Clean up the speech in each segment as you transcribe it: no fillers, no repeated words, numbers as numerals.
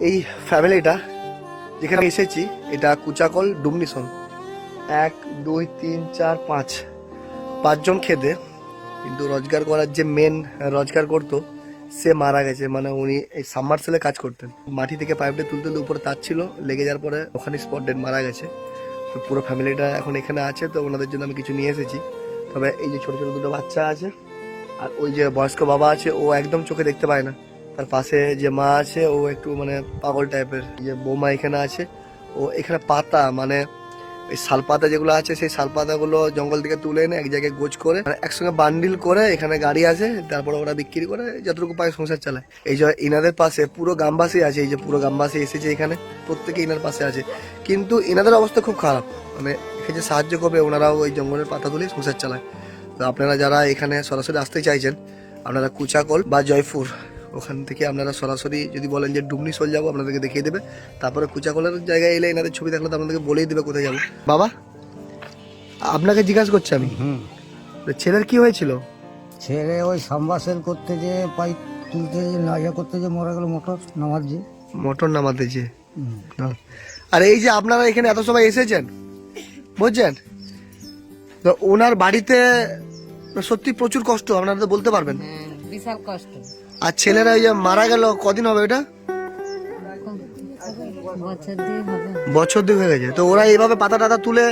এই ফ্যামিলিটা যেখানে এসেছি এটা কুচাকল ডুমনিসন 1 2 3 4 5 জন খেতে, কিন্তু রোজগার করার যে মেন রোজগার করতো সে মারা গেছে। মানে উনি এই সাবমার্সেলে কাজ করতেন, মাটি থেকে পাইপটা তুলতে তুলতে উপরে তার ছিল, লেগে যাওয়ার পরে ওখানে স্পট ডেড মারা গেছে। তো পুরো ফ্যামিলিটা এখন এখানে আছে, তো ওনাদের জন্য আমি কিছু নিয়ে এসেছি। তবে এই যে ছোট ছোট দুটো বাচ্চা আছে আর ওই যে বয়স্ক বাবা আছে, ও একদম চোখে দেখতে পায় না। তার পাশে যে মা আছে ও একটু মানে পাগল টাইপের। যে বৌমা এখানে আছে, ও এখানে পাতা মানে এই শালপাতা যেগুলো আছে সেই শালপাতাগুলো জঙ্গল থেকে তুলে এনে এক জায়গায় গোছ করে মানে একসঙ্গে বান্ডিল করে এখানে গাড়ি আছে, তারপরে ওরা বিক্রি করে যতটুকু পায় সংসার চালায়। এই যে ইনাদের পাশে পুরো গ্রামবাসী আছে, এই যে পুরো গ্রামবাসী এসেছে এখানে, প্রত্যেকে ইনার পাশে আছে। কিন্তু ইনাদের অবস্থা খুব খারাপ, মানে এখানে যে সাহায্য করবে ওনারাও ওই জঙ্গলের পাতা তুলে সংসার চালায়। তো আপনারা যারা এখানে সরাসরি আসতে চাইছেন, আপনারা কুচাকল বা জয়পুর ওখান থেকে আপনারা সরাসরি যদি বলেন যে ডুমনিসল যাবো, আপনাদেরকে দেখিয়ে দেবে। তারপরে কুচাকলের জায়গায় এলে এনাদের ছবি দেখলে তো আপনাদেরকে বলেই দেবে কোথায় যাবো। বাবা, আপনাকে জিজ্ঞাসা করছি আমি, ছেলের কি হয়েছিল? ছেলে ওই সাম্বাসেল করতে যে পাইপ তুলতে যে নাজা করতে যে মরে গেল, মোটর নামাতে যে। আর এই যে আপনারা এখানে এত সবাই এসেছেন বুঝছেন, তো ওনার বাড়িতে সত্যি প্রচুর কষ্ট, আপনারা তো বলতে পারবেন। বিশাল কষ্ট। আর ছেলেরা এই যে মারা গেল কদিন হবে এটা? বছর দুই হয়ে গেছে। তো ওরা এইভাবে পাতা টাতা তুলে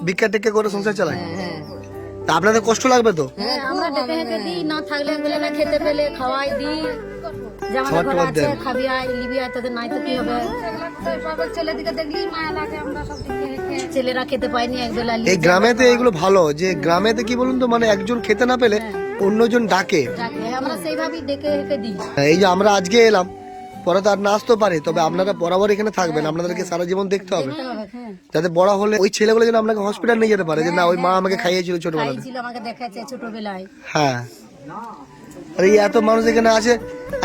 ভিক্ষা টেক্কা করে সংসার চালায়। তা আপনাদের কষ্ট লাগবে তো? আমরা ডেকে হেঁকে দিই, না থাকলে বেলা খেতে পেলে খাওয়াই দিই, যেমন ঘরে আছে খাবি আয় লিবি আয়, তোদের নাই তো কি হবে। ছেলেদিকে দেখলেই মায়া লাগে, আমরা সব ছেলেরা খেতে পায়নি একবেলা। এই গ্রামেতে এইগুলো ভালো, যে গ্রামেতে কি বলুন তো, মানে একজন খেতে না পেলে অন্যজন ডাকে, আমরা সেইভাবেই ডেকে হেঁকে দিই। এই যে আমরা আজকে এলাম, পরে তো আর না আসতে পারি, তবে আপনারা বরাবর এখানে থাকবেন, আপনাদেরকে সারা জীবন দেখতে হবে, যাতে বড় হলে ওই ছেলেগুলো যেন আপনাকে হসপিটাল নিয়ে যেতে পারে, যে না ওই মা আমাকে খাইয়েছিল ছোটবেলায়, আমাকে দেখাচ্ছে ছোটবেলায়। হ্যাঁ, আর এই এত মানুষ এখানে আছে।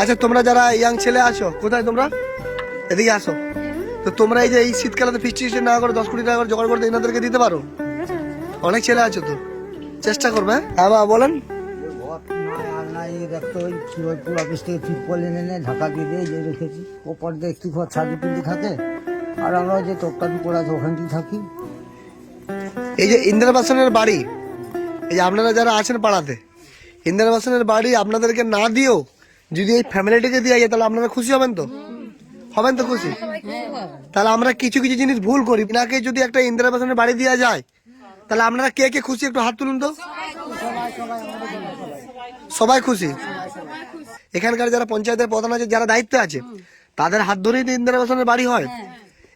আচ্ছা, তোমরা যারা ইয়াং ছেলে আছো, কোথায় তোমরা? এদিকে আসো। তো তোমরা এই যে এই শীতকালে ফিস্টি না করে 10 কোটি টাকা করে জোগাড় করতে এনাদেরকে দিতে পারো? অনেক ছেলে আছো তো, চেষ্টা করবে। হ্যাঁ বাবা বলেন। অফিস থেকে ফিটপল এনে ঢাকা দিয়ে দিয়ে যে রেখেছি, ওপর দিয়ে একটু ছাদু পিন্ডি থাকে, আর আমরা যে টপটাপি পড়ে আছে ওখানটি থাকি। এই যে ইন্দিরাবাসনের বাড়ি, এই যে আপনারা যারা আছেন পাড়াতে, ইন্দিরাবাসনের বাড়ি আপনাদেরকে না দিও যদি এই ফ্যামিলিটিকে দিয়ে যায়, তাহলে আপনারা খুশি হবেন তো? হবেন তো খুশি? তাহলে আমরা কিছু কিছু জিনিস ভুল করি, নাকে যদি একটা ইন্দিরাবাসনের বাড়ি দেওয়া যায়, তাহলে আপনারা কে কে খুশি একটু হাত তুলুন তো। সবাই খুশি। এখানকার যারা পঞ্চায়েতের প্রধান আছে, যারা দায়িত্বে আছে, তাদের হাত ধরেই তো ইন্দিরাবাসনের বাড়ি হয়।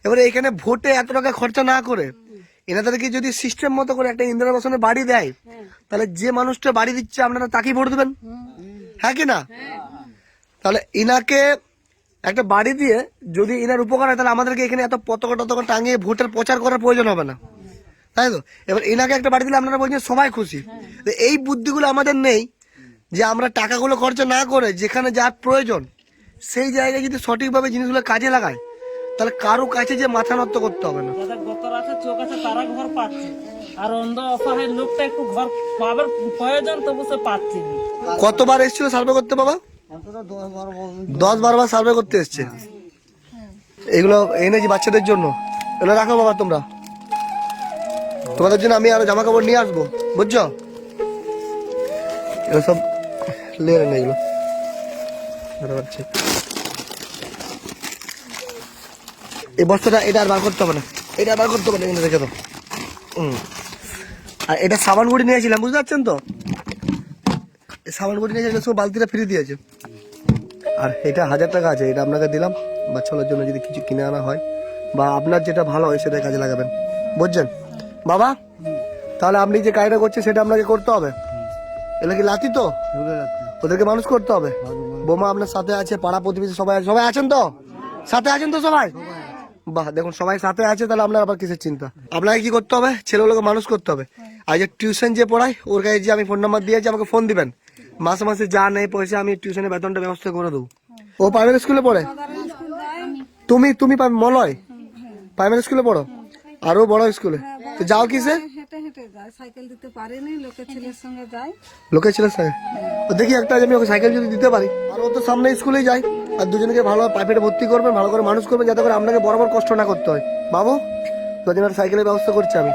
এবারে এখানে ভোটে এত টাকা খরচা না করে এনাদেরকে যদি সিস্টেম মতো করে একটা ইন্দিরাবাসনের বাড়ি দেয়, তাহলে যে মানুষটা বাড়ি দিচ্ছে আপনারা তাকেই ভোট দেবেন, হ্যাঁ কি না? তাহলে ইনাকে একটা বাড়ি দিয়ে যদি ইনার উপকার হয়, তাহলে আমাদেরকে এখানে এত পতাকা টতাকা টাঙিয়ে ভোটের প্রচার করার প্রয়োজন হবে না, তাই তো? এবার ইনাকে একটা বাড়ি দিলে আপনারা বলছেন সবাই খুশি। এই বুদ্ধিগুলো আমাদের নেই, যে আমরা টাকাগুলো খরচা না করে যেখানে যার প্রয়োজন সেই জায়গায় যদি সঠিকভাবে জিনিসগুলো কাজে লাগায়, তাহলে কারো কাছে যে মাথা নত করতে হবে না। চোখ আছে তারা ঘর পাচ্ছে, আর অন্ধ অসহায় লোকটা একটু ঘর পাবার প্রয়োজন, তবু সে পাচ্ছে। কতবার এসেছিল সার্ভে করতে বাবা? 10-12 বার সার্ভে করতে এসছে। এগুলো এনেছি বাচ্চাদের জন্য, এগুলো রাখো বাবা তোমরা, তোমাদের জন্য আমি আরো জামা কাপড় নিয়ে আসবো, বুঝছো? এগুলো সব লে না, এগুলো এই বস্তাটা এটা আর বার করতে হবে না, এটা বার করতে হবে না, এখানে রেখে দাও। আর এটা সাবান গুঁড়ি নিয়েছিলাম, বুঝতে পারছেন তো? সাবান গুঁড়ি নিয়েছিলাম, সব বালতিটা ফ্রি দিয়েছে। আর এটা 1000 টাকা আছে, এটা আপনাকে দিলাম বাচ্চাদের জন্য, যদি কিছু কিনে আনা হয় বা আপনার যেটা ভালো হয় সেটা কাজে লাগাবেন, বুঝছেন বাবা? তাহলে আপনি যে কাজটা করছেন সেটা আপনাকে করতে হবে। এগুলো কি লাঠি তো, ওদেরকে মানুষ করতে হবে। বোমা আপনার সাথে আছে, পাড়া প্রতিবেশী সবাই সবাই আছেন তো? সাথে আছেন তো সবাই? বাহ, দেখুন সবাই সাথে আছে, তাহলে আপনার আবার কিসের চিন্তা? আপনাকে কি করতে হবে? ছেলেগুলোকে মানুষ করতে হবে। আর যে টিউশন যে পড়ায়, ওর কাছে যে আমি ফোন নাম্বার দিয়েছি, আমাকে ফোন দিবেন, মাসে মাসে যা নেই পয়সা আমি টিউশনের বেতনটা ব্যবস্থা করে দেবো। ও প্রাইমারি স্কুলে পড়ে? তুমি মলয় প্রাইমারি স্কুলে পড়ো? আর ও বড় স্কুলে? তো যাও কিসে? হেঁটে যায়, সাইকেল দিতে পারেনি, লোকের ছেলের সঙ্গে যায়। লোকের ছেলের সঙ্গে তো দেখি একটা আমি ওকে সাইকেল যদি দিতে পারি, আর ও তো সামনে স্কুলেই যায়, আর দুজনকে ভালো প্রাইভেটে ভর্তি করবেন, ভালো করে মানুষ করবেন, যাতে করে আপনাকে বরাবর কষ্ট না করতে হয়। বাবু দুদিন আর সাইকেলের ব্যবস্থা করছি আমি,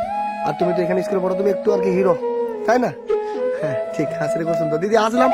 আর তুমি তো এখানে স্কুলে পড়ো, তুমি একটু আর কি হিরো, তাই না? হ্যাঁ ঠিক আছে, রে করছেন তো দিদি, আসলাম।